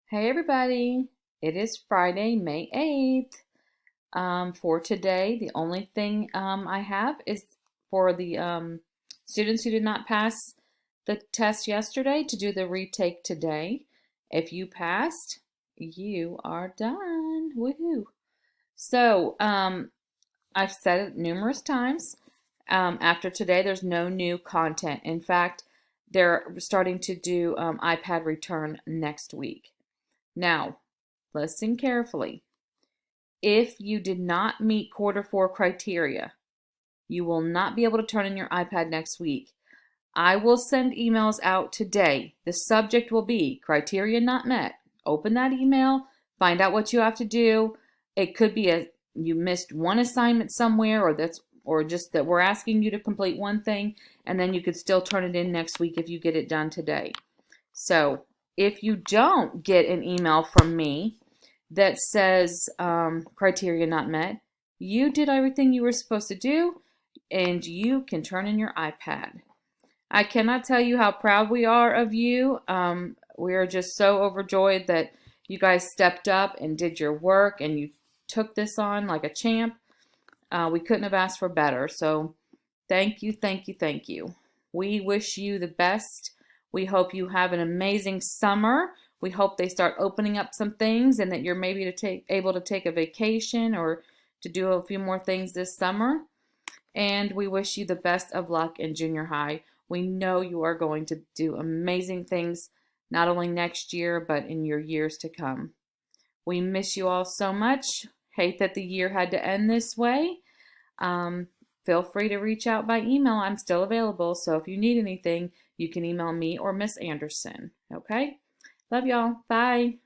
Hey everybody, it is Friday, May 8th. For today, the only thing I have is for the students who did not pass the test yesterday to do the retake today. If you passed, you are done. Woohoo! So, I've said it numerous times. After today, there's no new content. In fact, they're starting to do iPad return next week. Now, listen carefully. If you did not meet quarter four criteria, you will not be able to turn in your iPad next week. I will send emails out today. The subject will be criteria not met. Open that email, find out what you have to do. It could be you missed one assignment somewhere, or just that we're asking you to complete one thing, and then you could still turn it in next week if you get it done today. So if you don't get an email from me that says criteria not met, you did everything you were supposed to do and you can turn in your iPad. I cannot tell you how proud we are of you. We are just so overjoyed that you guys stepped up and did your work and you took this on like a champ. We couldn't have asked for better. So thank you, thank you, thank you. We wish you the best. We hope you have an amazing summer. We hope they start opening up some things and that you're maybe able to take a vacation or to do a few more things this summer. And we wish you the best of luck in junior high. We know you are going to do amazing things, not only next year, but in your years to come. We miss you all so much. Hate that the year had to end this way. Um, Feel free to reach out by email. I'm still available. So if you need anything, you can email me or Miss Anderson. Okay? Love y'all. Bye.